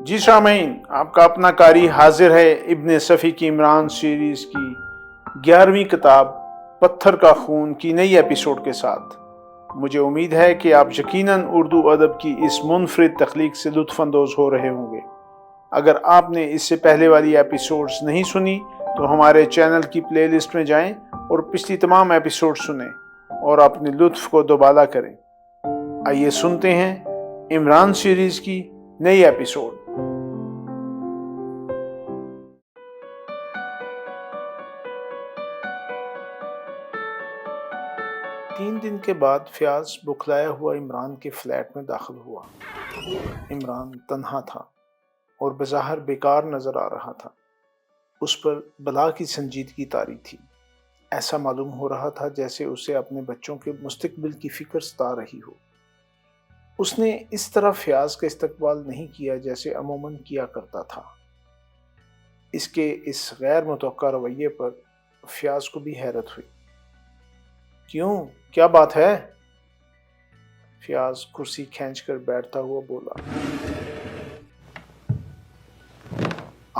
جی سامعین، آپ کا اپنا قاری حاضر ہے ابن صفی کی عمران سیریز کی 11ویں کتاب پتھر کا خون کی نئی ایپیسوڈ کے ساتھ۔ مجھے امید ہے کہ آپ یقیناً اردو ادب کی اس منفرد تخلیق سے لطف اندوز ہو رہے ہوں گے۔ اگر آپ نے اس سے پہلے والی ایپیسوڈز نہیں سنی تو ہمارے چینل کی پلے لسٹ میں جائیں اور پچھلی تمام ایپیسوڈ سنیں اور اپنے لطف کو دوبالا کریں۔ آئیے سنتے ہیں عمران سیریز کی نئی ایپیسوڈ۔ 3 دن کے بعد فیاض بکھلایا ہوا عمران کے فلیٹ میں داخل ہوا۔ عمران تنہا تھا اور بظاہر بیکار نظر آ رہا تھا۔ اس پر بلا کی سنجیدگی طاری تھی۔ ایسا معلوم ہو رہا تھا جیسے اسے اپنے بچوں کے مستقبل کی فکر ستا رہی ہو۔ اس نے اس طرح فیاض کا استقبال نہیں کیا جیسے عموماً کیا کرتا تھا۔ اس کے اس غیر متوقع رویے پر فیاض کو بھی حیرت ہوئی۔ کیوں؟ کیا بات ہے؟ فیاض کرسی کھینچ کر بیٹھتا ہوا بولا۔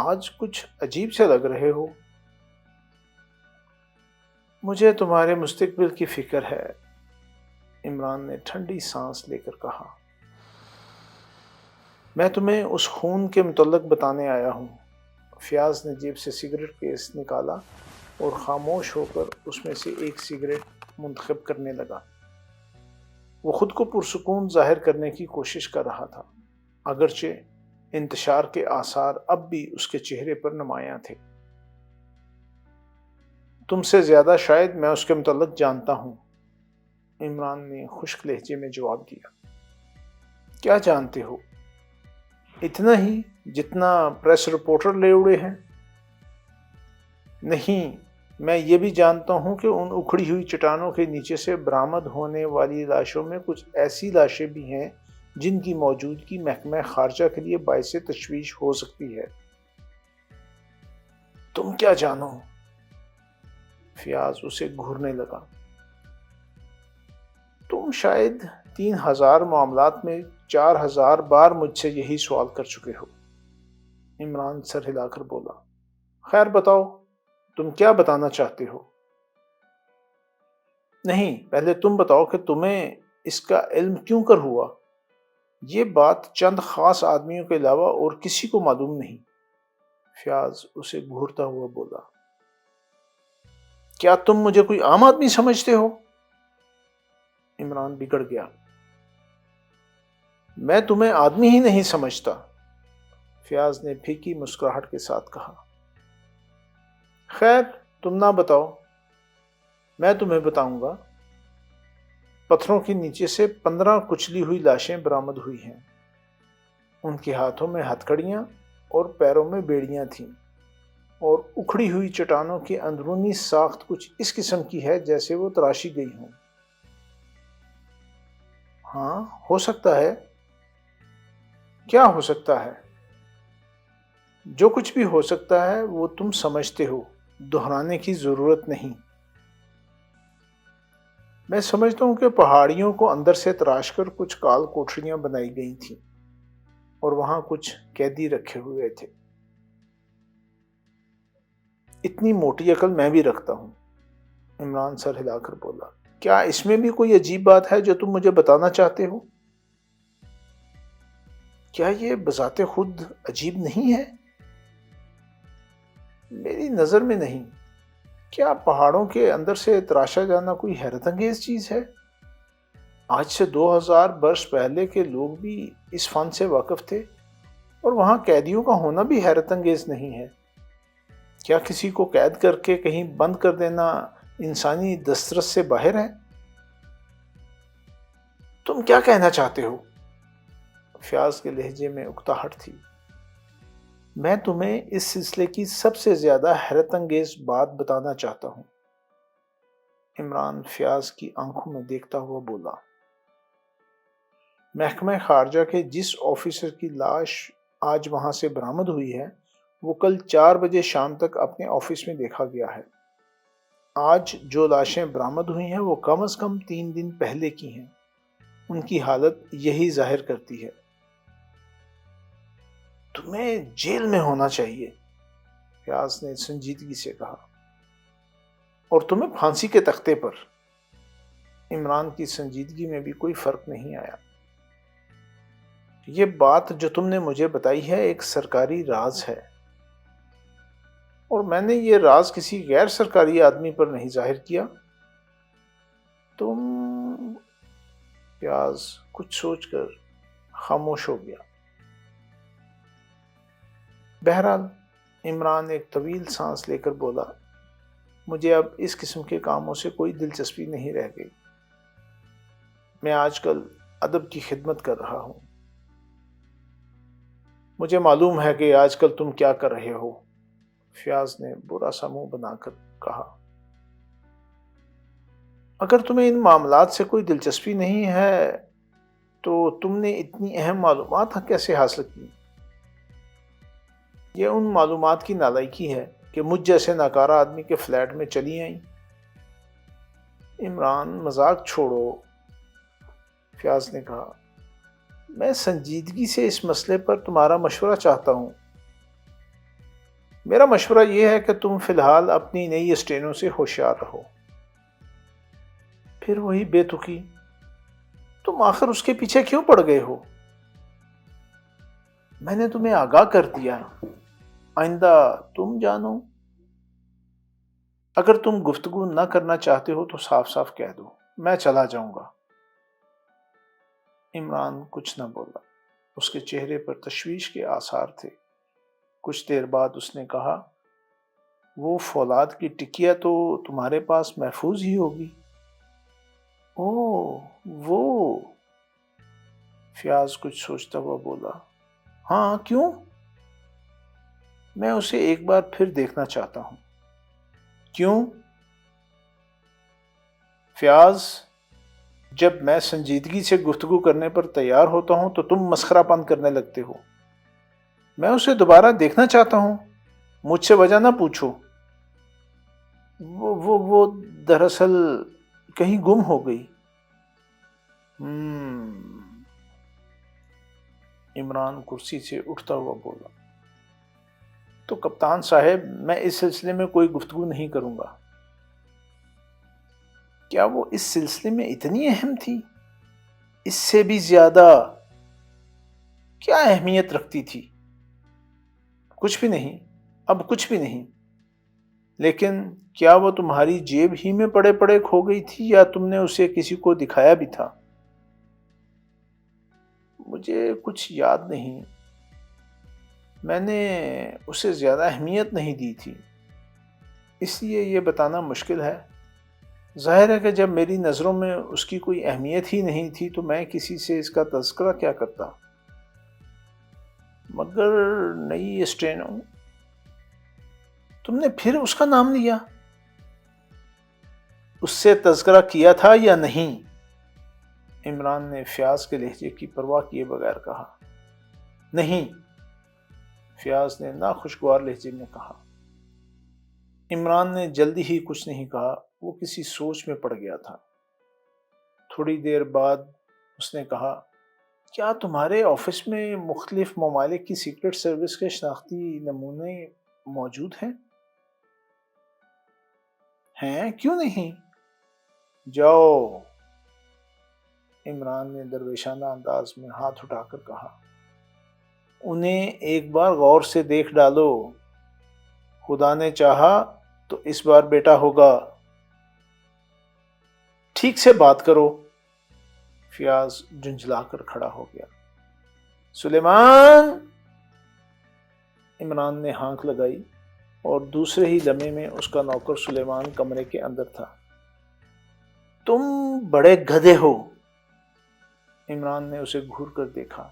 آج کچھ عجیب سے لگ رہے ہو۔ مجھے تمہارے مستقبل کی فکر ہے، عمران نے ٹھنڈی سانس لے کر کہا۔ میں تمہیں اس خون کے متعلق بتانے آیا ہوں۔ فیاض نے جیب سے سگریٹ کیس نکالا اور خاموش ہو کر اس میں سے ایک سگریٹ منتخب کرنے لگا۔ وہ خود کو پرسکون ظاہر کرنے کی کوشش کر رہا تھا، اگرچہ انتشار کے آثار اب بھی اس کے چہرے پر نمایاں تھے۔ تم سے زیادہ شاید میں اس کے متعلق جانتا ہوں، عمران نے خشک لہجے میں جواب دیا۔ کیا جانتے ہو؟ اتنا ہی جتنا پریس رپورٹر لے اڑے ہیں؟ نہیں، میں یہ بھی جانتا ہوں کہ ان اکھڑی ہوئی چٹانوں کے نیچے سے برآمد ہونے والی لاشوں میں کچھ ایسی لاشیں بھی ہیں جن کی موجودگی محکمہ خارجہ کے لیے باعث تشویش ہو سکتی ہے۔ تم کیا جانو؟ فیاض اسے گھورنے لگا۔ تم شاید 3000 معاملات میں 4000 بار مجھ سے یہی سوال کر چکے ہو، عمران سر ہلا کر بولا۔ خیر بتاؤ، تم کیا بتانا چاہتے ہو؟ نہیں، پہلے تم بتاؤ کہ تمہیں اس کا علم کیوں کر ہوا؟ یہ بات چند خاص آدمیوں کے علاوہ اور کسی کو معلوم نہیں، فیاض اسے گھورتا ہوا بولا۔ کیا تم مجھے کوئی عام آدمی سمجھتے ہو؟ عمران بگڑ گیا۔ میں تمہیں آدمی ہی نہیں سمجھتا، فیاض نے پھیکی مسکراہٹ کے ساتھ کہا۔ خیر، تم نہ بتاؤ، میں تمہیں بتاؤں گا۔ پتھروں کے نیچے سے 15 کچلی ہوئی لاشیں برآمد ہوئی ہیں۔ ان کے ہاتھوں میں ہتھکڑیاں اور پیروں میں بیڑیاں تھیں، اور اکھڑی ہوئی چٹانوں کی اندرونی ساخت کچھ اس قسم کی ہے جیسے وہ تراشی گئی ہوں۔ ہاں، ہو سکتا ہے۔ کیا ہو سکتا ہے؟ جو کچھ بھی ہو سکتا ہے وہ تم سمجھتے ہو، دہرانے کی ضرورت نہیں۔ میں سمجھتا ہوں کہ پہاڑیوں کو اندر سے تراش کر کچھ کال کوٹریاں بنائی گئی تھیں اور وہاں کچھ قیدی رکھے ہوئے تھے۔ اتنی موٹی عقل میں بھی رکھتا ہوں، عمران سر ہلا کر بولا۔ کیا اس میں بھی کوئی عجیب بات ہے جو تم مجھے بتانا چاہتے ہو؟ کیا یہ بذات خود عجیب نہیں ہے؟ میری نظر میں نہیں۔ کیا پہاڑوں کے اندر سے تراشا جانا کوئی حیرت انگیز چیز ہے؟ آج سے 2000 برس پہلے کے لوگ بھی اس فن سے واقف تھے، اور وہاں قیدیوں کا ہونا بھی حیرت انگیز نہیں ہے۔ کیا کسی کو قید کر کے کہیں بند کر دینا انسانی دسترس سے باہر ہے؟ تم کیا کہنا چاہتے ہو؟ فیاض کے لہجے میں اکتاہٹ تھی۔ میں تمہیں اس سلسلے کی سب سے زیادہ حیرت انگیز بات بتانا چاہتا ہوں، عمران فیاض کی آنکھوں میں دیکھتا ہوا بولا۔ محکمہ خارجہ کے جس آفیسر کی لاش آج وہاں سے برآمد ہوئی ہے وہ کل 4 بجے شام تک اپنے آفس میں دیکھا گیا ہے۔ آج جو لاشیں برآمد ہوئی ہیں وہ کم از کم 3 دن پہلے کی ہیں۔ ان کی حالت یہی ظاہر کرتی ہے۔ تمہیں جیل میں ہونا چاہیے، فیاض نے سنجیدگی سے کہا، اور تمہیں پھانسی کے تختے پر۔ عمران کی سنجیدگی میں بھی کوئی فرق نہیں آیا۔ یہ بات جو تم نے مجھے بتائی ہے ایک سرکاری راز ہے، اور میں نے یہ راز کسی غیر سرکاری آدمی پر نہیں ظاہر کیا۔ تم فیاض کچھ سوچ کر خاموش ہو گیا۔ بہرحال عمران ایک طویل سانس لے کر بولا، مجھے اب اس قسم کے کاموں سے کوئی دلچسپی نہیں رہ گئی۔ میں آج کل ادب کی خدمت کر رہا ہوں۔ مجھے معلوم ہے کہ آج کل تم کیا کر رہے ہو، فیاض نے برا سا منہ بنا کر کہا۔ اگر تمہیں ان معاملات سے کوئی دلچسپی نہیں ہے تو تم نے اتنی اہم معلومات کیسے حاصل کی؟ یہ ان معلومات کی نالائکی ہے کہ مجھ جیسے ناکارہ آدمی کے فلیٹ میں چلی آئیں۔ عمران مذاق چھوڑو، فیاض نے کہا، میں سنجیدگی سے اس مسئلے پر تمہارا مشورہ چاہتا ہوں۔ میرا مشورہ یہ ہے کہ تم فی الحال اپنی نئی اسٹینوں سے ہوشیار رہو۔ پھر وہی بے تکی، تم آخر اس کے پیچھے کیوں پڑ گئے ہو؟ میں نے تمہیں آگاہ کر دیا، آئندہ تم جانو۔ اگر تم گفتگو نہ کرنا چاہتے ہو تو صاف صاف کہہ دو، میں چلا جاؤں گا۔ عمران کچھ نہ بولا، اس کے چہرے پر تشویش کے آثار تھے۔ کچھ دیر بعد اس نے کہا، وہ فولاد کی ٹکیا تو تمہارے پاس محفوظ ہی ہوگی؟ اوہ وہ، فیاض کچھ سوچتا ہوا بولا، ہاں کیوں؟ میں اسے ایک بار پھر دیکھنا چاہتا ہوں۔ کیوں؟ فیاض، جب میں سنجیدگی سے گفتگو کرنے پر تیار ہوتا ہوں تو تم مسخرہ پن کرنے لگتے ہو۔ میں اسے دوبارہ دیکھنا چاہتا ہوں، مجھ سے وجہ نہ پوچھو۔ وہ دراصل کہیں گم ہو گئی۔ عمران کرسی سے اٹھتا ہوا بولا، تو کپتان صاحب، میں اس سلسلے میں کوئی گفتگو نہیں کروں گا۔ کیا وہ اس سلسلے میں اتنی اہم تھی؟ اس سے بھی زیادہ کیا اہمیت رکھتی تھی؟ کچھ بھی نہیں، اب کچھ بھی نہیں۔ لیکن کیا وہ تمہاری جیب ہی میں پڑے پڑے کھو گئی تھی یا تم نے اسے کسی کو دکھایا بھی تھا؟ مجھے کچھ یاد نہیں، میں نے اسے زیادہ اہمیت نہیں دی تھی، اس لیے یہ بتانا مشکل ہے۔ ظاہر ہے کہ جب میری نظروں میں اس کی کوئی اہمیت ہی نہیں تھی تو میں کسی سے اس کا تذکرہ کیا کرتا۔ مگر نئی اسٹینوں، تم نے پھر اس کا نام لیا؟ اس سے تذکرہ کیا تھا یا نہیں؟ عمران نے فیاض کے لہجے کی پرواہ کیے بغیر کہا۔ نہیں، فیاض نے ناخوشگوار لہجے میں کہا۔ عمران نے جلدی ہی کچھ نہیں کہا، وہ کسی سوچ میں پڑ گیا تھا۔ تھوڑی دیر بعد اس نے کہا، کیا تمہارے آفس میں مختلف ممالک کی سیکرٹ سروس کے شناختی نمونے موجود ہیں؟ ہیں، کیوں نہیں؟ جاؤ، عمران نے درویشانہ انداز میں ہاتھ اٹھا کر کہا، انہیں ایک بار غور سے دیکھ ڈالو، خدا نے چاہا تو اس بار بیٹا ہوگا۔ ٹھیک سے بات کرو۔ فیاض جھنجھلا کر کھڑا ہو گیا۔ سلیمان! عمران نے ہانک لگائی اور دوسرے ہی لمحے میں اس کا نوکر سلیمان کمرے کے اندر تھا۔ تم بڑے گدھے ہو، عمران نے اسے گھور کر دیکھا۔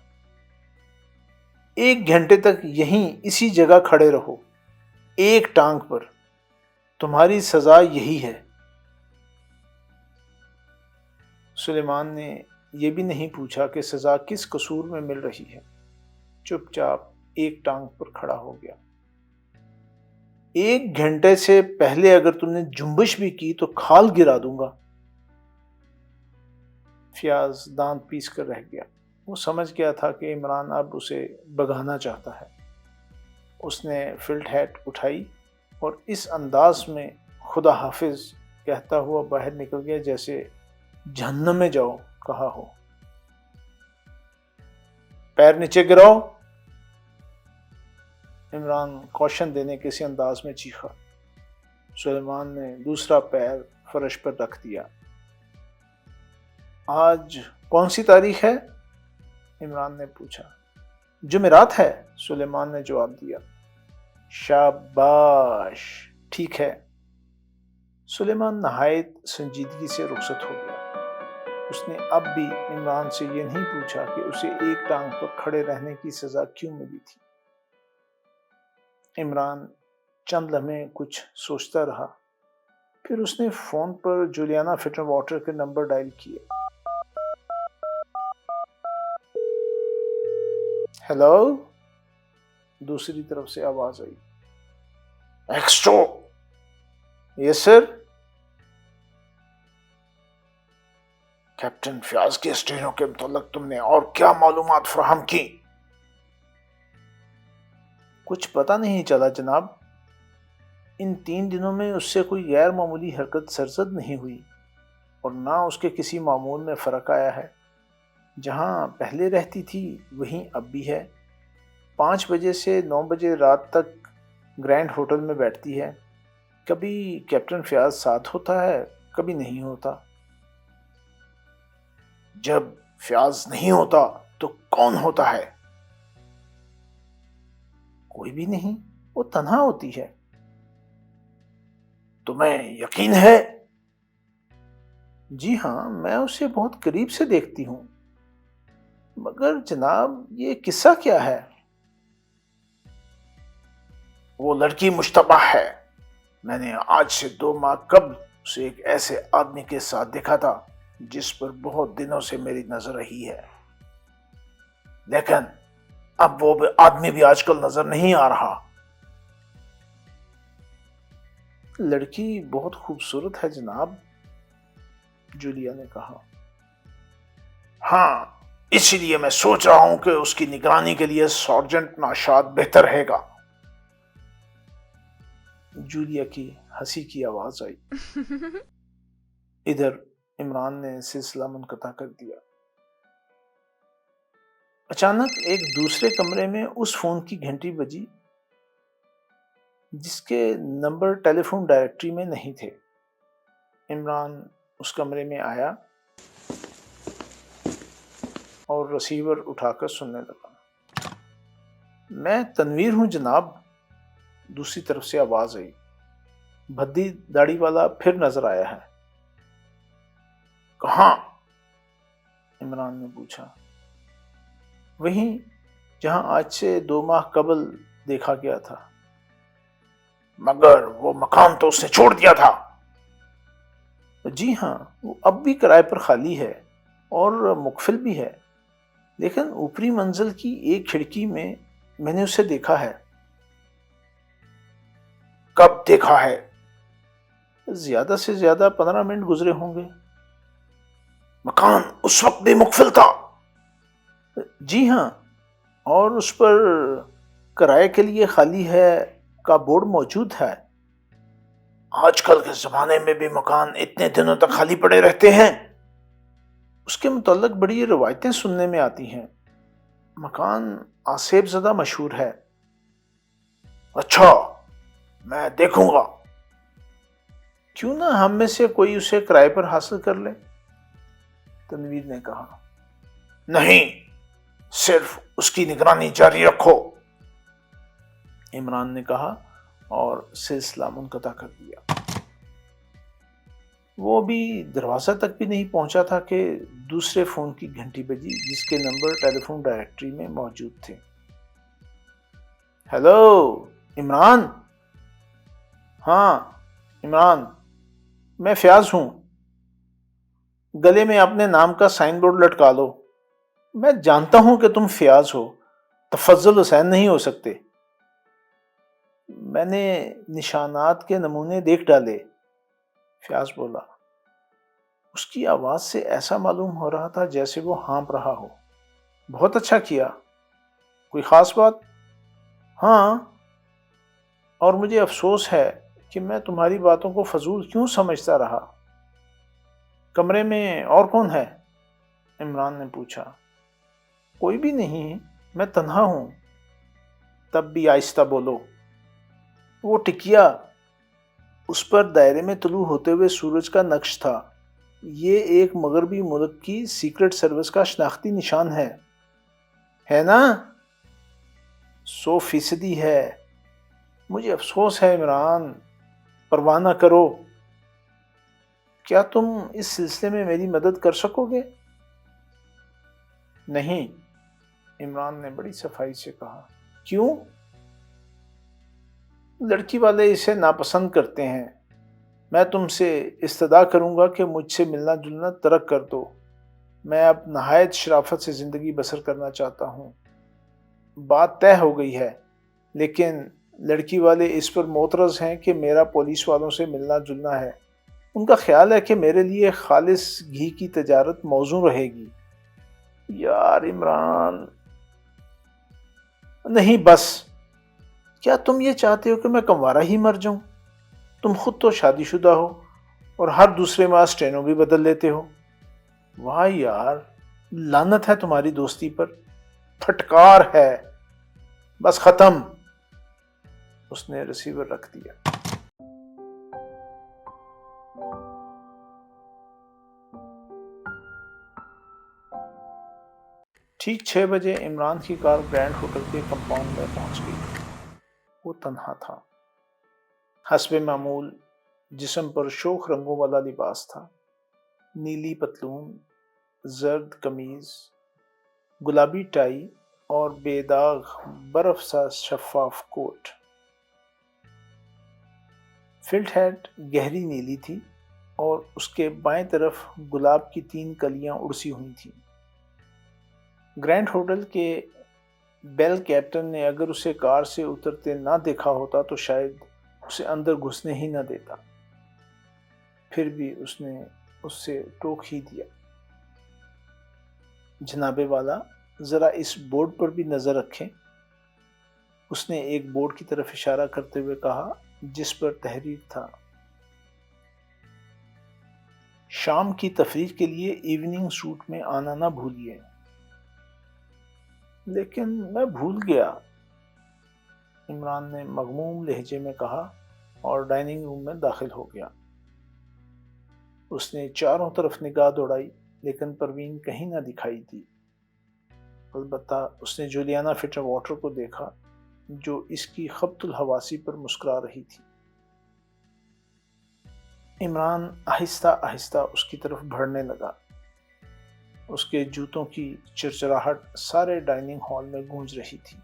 1 گھنٹے تک یہیں اسی جگہ کھڑے رہو، ایک ٹانگ پر، تمہاری سزا یہی ہے۔ سلیمان نے یہ بھی نہیں پوچھا کہ سزا کس قصور میں مل رہی ہے، چپ چاپ ایک ٹانگ پر کھڑا ہو گیا۔ 1 گھنٹے سے پہلے اگر تم نے جنبش بھی کی تو کھال گرا دوں گا۔ فیاض دانت پیس کر رہ گیا۔ وہ سمجھ گیا تھا کہ عمران اب اسے بگانا چاہتا ہے۔ اس نے فیلڈ ہیٹ اٹھائی اور اس انداز میں خدا حافظ کہتا ہوا باہر نکل گیا جیسے جہنم میں جاؤ کہا ہو۔ پیر نیچے گراؤ، عمران کوشن دینے کے اسی انداز میں چیخا۔ سلیمان نے دوسرا پیر فرش پر رکھ دیا۔ آج کون سی تاریخ ہے؟ عمران نے پوچھا۔ جمعرات ہے، سلیمان نے جواب دیا۔ شاباش، ٹھیک ہے۔ سلیمان نہایت سنجیدگی سے رخصت ہو گیا۔ اس نے اب بھی عمران سے یہ نہیں پوچھا کہ اسے ایک ٹانگ پر کھڑے رہنے کی سزا کیوں ملی تھی۔ عمران چند لمحے کچھ سوچتا رہا، پھر اس نے فون پر جولیانا فٹر واٹر کے نمبر ڈائل کیے۔ ہیلو، دوسری طرف سے آواز آئی۔ ایکسٹرو، یس سر۔ کیپٹن فیاض کے اسٹینوں کے متعلق تم نے اور کیا معلومات فراہم کی؟ کچھ پتہ نہیں چلا جناب۔ ان 3 دنوں میں اس سے کوئی غیر معمولی حرکت سرزد نہیں ہوئی اور نہ اس کے کسی معمول میں فرق آیا ہے۔ جہاں پہلے رہتی تھی وہیں اب بھی ہے۔ 5 بجے سے 9 بجے رات تک گرینڈ ہوٹل میں بیٹھتی ہے۔ کبھی کیپٹن فیاض ساتھ ہوتا ہے، کبھی نہیں ہوتا۔ جب فیاض نہیں ہوتا تو کون ہوتا ہے؟ کوئی بھی نہیں، وہ تنہا ہوتی ہے۔ تمہیں یقین ہے؟ جی ہاں، میں اسے بہت قریب سے دیکھتی ہوں۔ مگر جناب، یہ قصہ کیا ہے؟ وہ لڑکی مشتبہ ہے۔ میں نے آج سے 2 ماہ قبل اسے ایک ایسے آدمی کے ساتھ دیکھا تھا جس پر بہت دنوں سے میری نظر رہی ہے، لیکن اب وہ آدمی بھی آج کل نظر نہیں آ رہا۔ لڑکی بہت خوبصورت ہے جناب، جولیا نے کہا۔ ہاں، اسی لیے میں سوچ رہا ہوں کہ اس کی نگرانی کے لیے سارجنٹ ناشاد بہتر رہے گا۔ جولیا کی ہنسی کی آواز آئی۔ ادھر عمران نے سلسلہ منقطع کر دیا۔ اچانک ایک دوسرے کمرے میں اس فون کی گھنٹی بجی جس کے نمبر ٹیلی فون ڈائریکٹری میں نہیں تھے۔ عمران اس کمرے میں آیا اور ریسیور اٹھا کر سننے لگا۔ میں تنویر ہوں جناب، دوسری طرف سے آواز آئی۔ بھدی داڑھی والا پھر نظر آیا ہے۔ کہاں؟ عمران نے پوچھا۔ وہیں جہاں آج سے 2 ماہ قبل دیکھا گیا تھا۔ مگر وہ مکان تو اس نے چھوڑ دیا تھا۔ جی ہاں، وہ اب بھی کرائے پر خالی ہے اور مقفل بھی ہے، لیکن اوپری منزل کی ایک کھڑکی میں نے اسے دیکھا ہے۔ کب دیکھا ہے؟ زیادہ سے زیادہ 15 منٹ گزرے ہوں گے۔ مکان اس وقت بھی مقفل تھا؟ جی ہاں، اور اس پر کرائے کے لیے خالی ہے کا بورڈ موجود ہے۔ آج کل کے زمانے میں بھی مکان اتنے دنوں تک خالی پڑے رہتے ہیں؟ اس کے متعلق بڑی روایتیں سننے میں آتی ہیں۔ مکان آصف زدہ مشہور ہے۔ اچھا، میں دیکھوں گا۔ کیوں نہ ہم میں سے کوئی اسے کرائے پر حاصل کر لے؟ تنویر نے کہا۔ نہیں، صرف اس کی نگرانی جاری رکھو، عمران نے کہا اور سلسلہ منقطع کر دیا۔ وہ بھی دروازہ تک بھی نہیں پہنچا تھا کہ دوسرے فون کی گھنٹی بجی جس کے نمبر ٹیلی فون ڈائریکٹری میں موجود تھے۔ ہیلو عمران؟ ہاں عمران، میں فیاض ہوں۔ گلے میں اپنے نام کا سائن بورڈ لٹکا لو۔ میں جانتا ہوں کہ تم فیاض ہو، تفضل حسین نہیں ہو سکتے۔ میں نے نشانات کے نمونے دیکھ ڈالے، فیاض بولا۔ اس کی آواز سے ایسا معلوم ہو رہا تھا جیسے وہ ہانپ رہا ہو۔ بہت اچھا کیا۔ کوئی خاص بات؟ ہاں، اور مجھے افسوس ہے کہ میں تمہاری باتوں کو فضول کیوں سمجھتا رہا۔ کمرے میں اور کون ہے؟ عمران نے پوچھا۔ کوئی بھی نہیں، میں تنہا ہوں۔ تب بھی آہستہ بولو۔ وہ ٹکیا، اس پر دائرے میں طلوع ہوتے ہوئے سورج کا نقش تھا۔ یہ ایک مغربی ملک کی سیکرٹ سروس کا شناختی نشان ہے نا؟ 100% ہے۔ مجھے افسوس ہے عمران، پرواہ نہ کرو۔ کیا تم اس سلسلے میں میری مدد کر سکو گے؟ نہیں، عمران نے بڑی صفائی سے کہا۔ کیوں؟ لڑکی والے اسے ناپسند کرتے ہیں۔ میں تم سے استدعا کروں گا کہ مجھ سے ملنا جلنا ترک کر دو۔ میں اب نہایت شرافت سے زندگی بسر کرنا چاہتا ہوں۔ بات طے ہو گئی ہے، لیکن لڑکی والے اس پر معترض ہیں کہ میرا پولیس والوں سے ملنا جلنا ہے۔ ان کا خیال ہے کہ میرے لیے خالص گھی کی تجارت موزوں رہے گی۔ یار عمران، نہیں بس۔ کیا تم یہ چاہتے ہو کہ میں کنوارا ہی مر جاؤں؟ تم خود تو شادی شدہ ہو اور ہر دوسرے ماہ اسٹینو بھی بدل لیتے ہو۔ واہ یار، لعنت ہے تمہاری دوستی پر، پھٹکار ہے۔ بس ختم۔ اس نے ریسیور رکھ دیا۔ ٹھیک 6 بجے عمران کی کار گرینڈ ہوٹل کے کمپاؤنڈ میں پہنچ گئی۔ وہ تنہا تھا۔ حسب معمول جسم پر شوخ رنگوں والا لباس تھا، نیلی پتلون، زرد قمیض، گلابی ٹائی اور بے داغ برف سا شفاف کوٹ۔ فلٹ ہیٹ گہری نیلی تھی اور اس کے بائیں طرف گلاب کی 3 کلیاں اڑسی ہوئی تھیں۔ گرینڈ ہوٹل کے بیل کیپٹن نے اگر اسے کار سے اترتے نہ دیکھا ہوتا تو شاید اسے اندر گھسنے ہی نہ دیتا۔ پھر بھی اس نے اس سے ٹوک ہی دیا۔ جناب والا، ذرا اس بورڈ پر بھی نظر رکھیں۔ اس نے ایک بورڈ کی طرف اشارہ کرتے ہوئے کہا جس پر تحریر تھا، شام کی تفریح کے لیے ایوننگ سوٹ میں آنا نہ بھولیے۔ لیکن میں بھول گیا، عمران نے مغموم لہجے میں کہا اور ڈائننگ روم میں داخل ہو گیا۔ اس نے چاروں طرف نگاہ دوڑائی لیکن پروین کہیں نہ دکھائی دی۔ البتہ اس نے جولیانا فٹر واٹر کو دیکھا جو اس کی خبط الحواسی پر مسکرا رہی تھی۔ عمران آہستہ آہستہ اس کی طرف بڑھنے لگا۔ اس کے جوتوں کی چرچراہٹ سارے ڈائننگ ہال میں گونج رہی تھی۔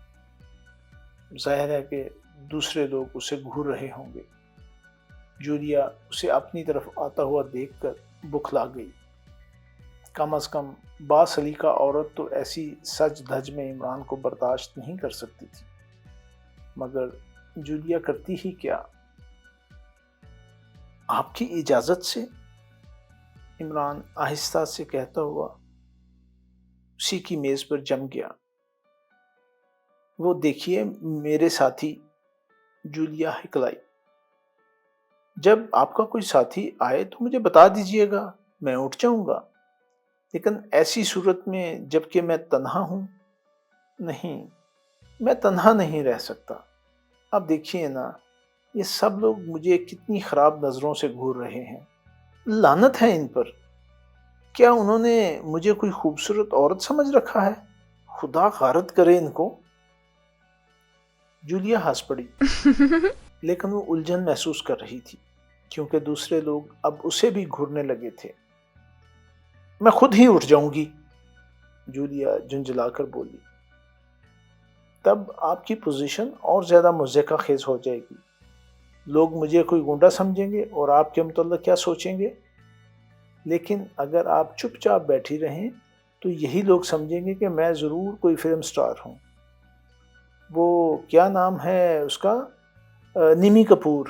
ظاہر ہے کہ دوسرے لوگ اسے گھور رہے ہوں گے۔ جولیا اسے اپنی طرف آتا ہوا دیکھ کر بکھلا گئی۔ کم از کم باسلیقہ عورت تو ایسی سج دھج میں عمران کو برداشت نہیں کر سکتی تھی، مگر جولیا کرتی ہی کیا؟ آپ کی اجازت سے، عمران آہستہ سے کہتا ہوا اسی کی میز پر جم گیا۔ وہ دیکھیے میرے ساتھی، جولیا ہکلائی۔ جب آپ کا کوئی ساتھی آئے تو مجھے بتا دیجیے گا، میں اٹھ جاؤں گا، لیکن ایسی صورت میں جب کہ میں تنہا ہوں، نہیں، میں تنہا نہیں رہ سکتا۔ اب دیکھیے نا، یہ سب لوگ مجھے کتنی خراب نظروں سے گھور رہے ہیں۔ لعنت ہے ان پر۔ کیا انہوں نے مجھے کوئی خوبصورت عورت سمجھ رکھا ہے؟ خدا غارت کرے ان کو۔ جولیا ہنس پڑی، لیکن وہ الجھن محسوس کر رہی تھی کیونکہ دوسرے لوگ اب اسے بھی گھورنے لگے تھے۔ میں خود ہی اٹھ جاؤں گی، جولیا جھنجھلا کر بولی۔ تب آپ کی پوزیشن اور زیادہ مضحکہ خیز ہو جائے گی۔ لوگ مجھے کوئی گنڈا سمجھیں گے اور آپ کے متعلق کیا سوچیں گے؟ لیکن اگر آپ چپ چاپ بیٹھی رہیں تو یہی لوگ سمجھیں گے کہ میں ضرور کوئی فلم سٹار ہوں۔ وہ کیا نام ہے اس کا، نیمی کپور۔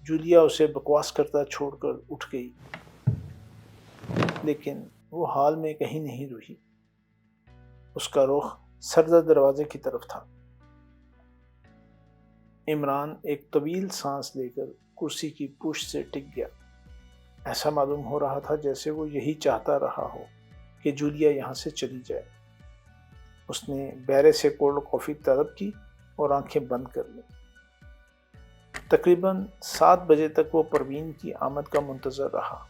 جولیا اسے بکواس کرتا چھوڑ کر اٹھ گئی، لیکن وہ حال میں کہیں نہیں رہی۔ اس کا رخ سردہ دروازے کی طرف تھا۔ عمران ایک طویل سانس لے کر کرسی کی پشت سے ٹک گیا۔ ایسا معلوم ہو رہا تھا جیسے وہ یہی چاہتا رہا ہو کہ جولیا یہاں سے چلی جائے۔ اس نے بیرے سے کولڈ کافی طلب کی اور آنکھیں بند کر لیں۔ تقریباً 7 بجے تک وہ پروین کی آمد کا منتظر رہا،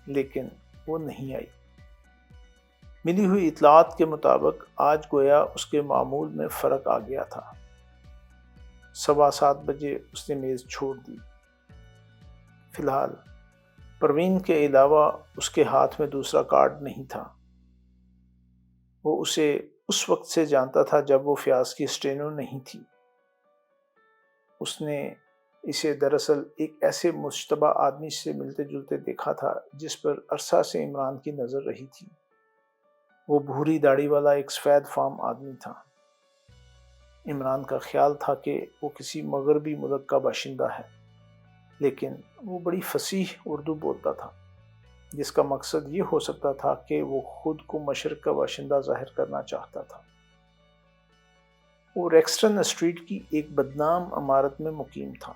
لیکن وہ نہیں آئی۔ ملی ہوئی اطلاعات کے مطابق آج گویا اس کے معمول میں فرق آ گیا تھا۔ 7:15 بجے اس نے میز چھوڑ دی۔ فی الحال پروین کے علاوہ اس کے ہاتھ میں دوسرا کارڈ نہیں تھا۔ وہ اسے اس وقت سے جانتا تھا جب وہ فیاض کی اسٹینو نہیں تھی۔ اس نے اسے دراصل ایک ایسے مشتبہ آدمی سے ملتے جلتے دیکھا تھا جس پر عرصہ سے عمران کی نظر رہی تھی۔ وہ بھوری داڑھی والا ایک سفید فام آدمی تھا۔ عمران کا خیال تھا کہ وہ کسی مغربی ملک کا باشندہ ہے، لیکن وہ بڑی فصیح اردو بولتا تھا، جس کا مقصد یہ ہو سکتا تھا کہ وہ خود کو مشرق کا باشندہ ظاہر کرنا چاہتا تھا۔ وہ ریکسٹن اسٹریٹ کی ایک بدنام عمارت میں مقیم تھا۔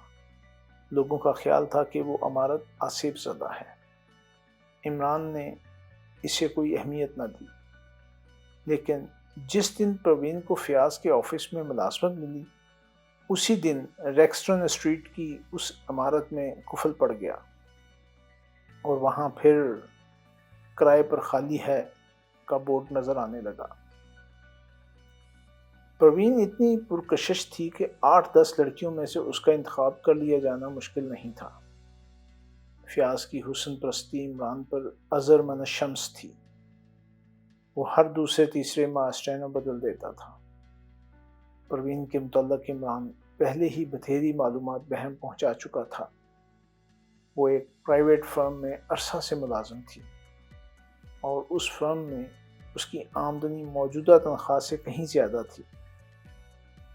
لوگوں کا خیال تھا کہ وہ عمارت آسیب زدہ ہے۔ عمران نے اسے کوئی اہمیت نہ دی، لیکن جس دن پروین کو فیاض کے آفس میں ملازمت ملی، اسی دن ریکسٹن اسٹریٹ کی اس عمارت میں قفل پڑ گیا اور وہاں پھر کرائے پر خالی ہے کا بورڈ نظر آنے لگا۔ پروین اتنی پرکشش تھی کہ 8-10 لڑکیوں میں سے اس کا انتخاب کر لیا جانا مشکل نہیں تھا۔ فیاض کی حسن پرستی عمران پر ازر من الشمس تھی۔ وہ ہر دوسرے تیسرے ماہ اسٹینو بدل دیتا تھا۔ پروین کے متعلق عمران پہلے ہی بتھیری معلومات بہم پہنچا چکا تھا۔ وہ ایک پرائیویٹ فرم میں عرصہ سے ملازم تھی اور اس فرم میں اس کی آمدنی موجودہ تنخواہ سے کہیں زیادہ تھی۔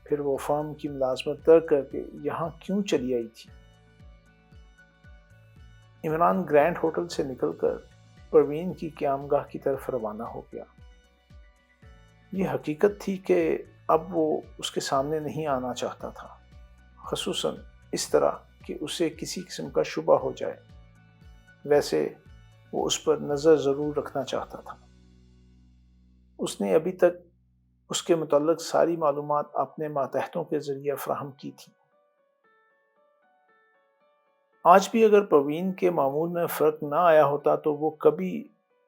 پھر وہ فرم کی ملازمت ترک کر کے یہاں کیوں چلی آئی تھی؟ عمران گرینڈ ہوٹل سے نکل کر پروین کی قیامگاہ کی طرف روانہ ہو گیا۔ یہ حقیقت تھی کہ اب وہ اس کے سامنے نہیں آنا چاہتا تھا، خصوصاً اس طرح کہ اسے کسی قسم کا شبہ ہو جائے۔ ویسے وہ اس پر نظر ضرور رکھنا چاہتا تھا۔ اس نے ابھی تک اس کے متعلق ساری معلومات اپنے ماتحتوں کے ذریعے فراہم کی تھی۔ آج بھی اگر پروین کے معمول میں فرق نہ آیا ہوتا تو وہ کبھی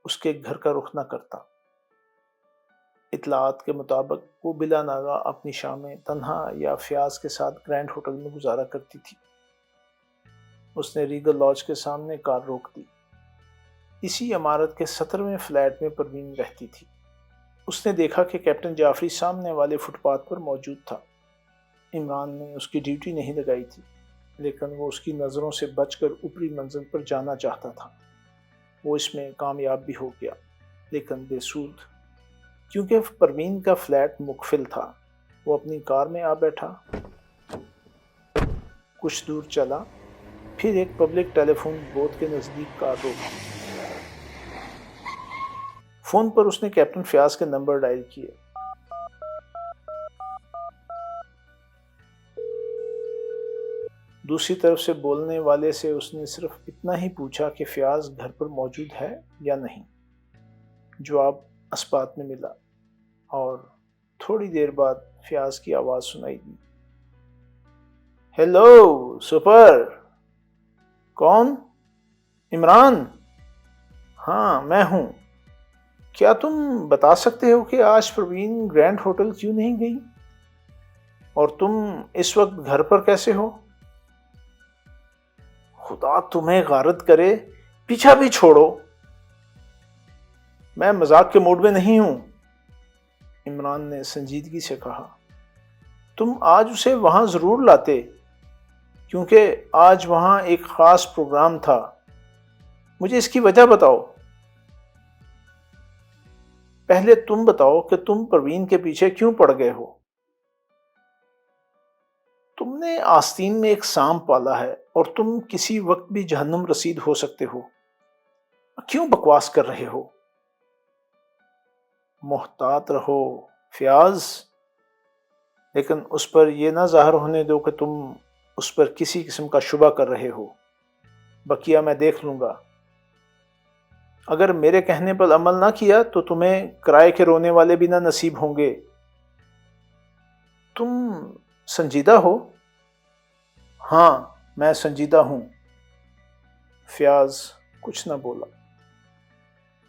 اس کے گھر کا رخ نہ کرتا۔ اطلاعات کے مطابق وہ بلا ناغہ اپنی شامیں تنہا یا فیاض کے ساتھ گرینڈ ہوٹل میں گزارا کرتی تھی۔ اس نے ریگل لاج کے سامنے کار روک دی۔ اسی عمارت کے 17ویں فلیٹ میں پروین رہتی تھی۔ اس نے دیکھا کہ کیپٹن جعفری سامنے والے فٹ پاتھ پر موجود تھا۔ عمران نے اس کی ڈیوٹی نہیں لگائی تھی، لیکن وہ اس کی نظروں سے بچ کر اوپری منزل پر جانا چاہتا تھا۔ وہ اس میں کامیاب بھی ہو گیا، لیکن بے سود، کیونکہ پروین کا فلیٹ مقفل تھا۔ وہ اپنی کار میں آ بیٹھا، کچھ دور چلا، پھر ایک پبلک ٹیلی فون بوتھ کے نزدیک کار روکی۔ فون پر اس نے کیپٹن فیاض کے نمبر ڈائل کیے۔ دوسری طرف سے بولنے والے سے اس نے صرف اتنا ہی پوچھا کہ فیاض گھر پر موجود ہے یا نہیں۔ جواب اسبات میں ملا اور تھوڑی دیر بعد فیاض کی آواز سنائی دی۔ ہیلو سپر، کون؟ عمران؟ ہاں میں ہوں۔ کیا تم بتا سکتے ہو کہ آج پروین گرینڈ ہوٹل کیوں نہیں گئی؟ اور تم اس وقت گھر پر کیسے ہو؟ خدا تمہیں غارت کرے، پیچھا بھی چھوڑو۔ میں مذاق کے موڈ میں نہیں ہوں، عمران نے سنجیدگی سے کہا۔ تم آج اسے وہاں ضرور لاتے، کیونکہ آج وہاں ایک خاص پروگرام تھا۔ مجھے اس کی وجہ بتاؤ۔ پہلے تم بتاؤ کہ تم پروین کے پیچھے کیوں پڑ گئے ہو؟ تم نے آستین میں ایک سانپ پالا ہے اور تم کسی وقت بھی جہنم رسید ہو سکتے ہو۔ کیوں بکواس کر رہے ہو؟ محتاط رہو فیاض، لیکن اس پر یہ نہ ظاہر ہونے دو کہ تم اس پر کسی قسم کا شبہ کر رہے ہو۔ بقیہ میں دیکھ لوں گا۔ اگر میرے کہنے پر عمل نہ کیا تو تمہیں کرائے کے رونے والے بھی نہ نصیب ہوں گے۔ تم سنجیدہ ہو؟ ہاں، میں سنجیدہ ہوں۔ فیاض کچھ نہ بولا۔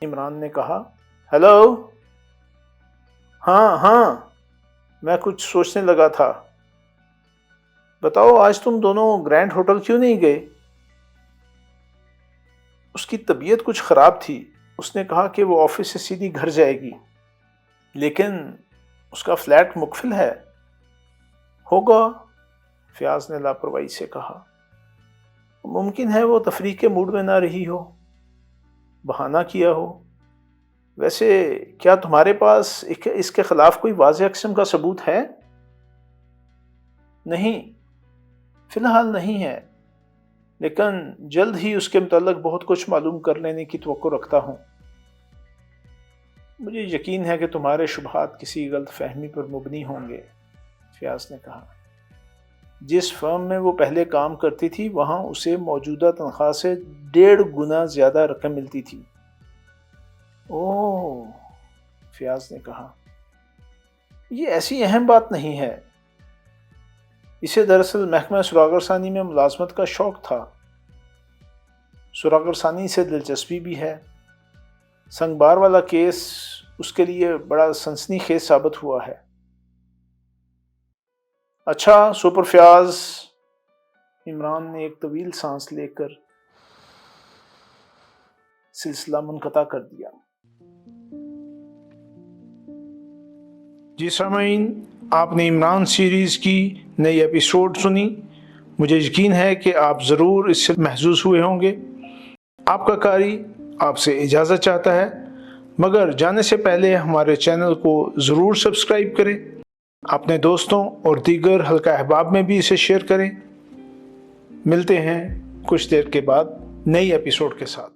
عمران نے کہا، ہیلو؟ ہاں، میں کچھ سوچنے لگا تھا۔ بتاؤ، آج تم دونوں گرینڈ ہوٹل کیوں نہیں گئے؟ اس کی طبیعت کچھ خراب تھی۔ اس نے کہا کہ وہ آفس سے سیدھی گھر جائے گی، لیکن اس کا فلیٹ مقفل ہے۔ ہوگا، فیاض نے لاپرواہی سے کہا۔ ممکن ہے وہ تفریح کے موڈ میں نہ رہی ہو، بہانہ کیا ہو۔ ویسے کیا تمہارے پاس اس کے خلاف کوئی واضح قسم کا ثبوت ہے؟ نہیں، فی الحال نہیں ہے، لیکن جلد ہی اس کے متعلق بہت کچھ معلوم کر لینے کی توقع رکھتا ہوں۔ مجھے یقین ہے کہ تمہارے شبہات کسی غلط فہمی پر مبنی ہوں گے، فیاض نے کہا۔ جس فرم میں وہ پہلے کام کرتی تھی وہاں اسے موجودہ تنخواہ سے 1.5 گنا زیادہ رقم ملتی تھی۔ اوہ، فیاض نے کہا، یہ ایسی اہم بات نہیں ہے۔ اسے دراصل محکمہ سراغرثانی میں ملازمت کا شوق تھا۔ سراغرثانی سے دلچسپی بھی ہے۔ سنگبار والا کیس اس کے لیے بڑا سنسنی خیز ثابت ہوا ہے۔ اچھا سپر فیاض، عمران نے ایک طویل سانس لے کر سلسلہ منقطع کر دیا۔ جی سامعین، آپ نے عمران سیریز کی نئی ایپیسوڈ سنی۔ مجھے یقین ہے کہ آپ ضرور اس سے محظوظ ہوئے ہوں گے۔ آپ کا قاری آپ سے اجازت چاہتا ہے، مگر جانے سے پہلے ہمارے چینل کو ضرور سبسکرائب کریں، اپنے دوستوں اور دیگر حلقہ احباب میں بھی اسے شیئر کریں۔ ملتے ہیں کچھ دیر کے بعد نئی ایپیسوڈ کے ساتھ۔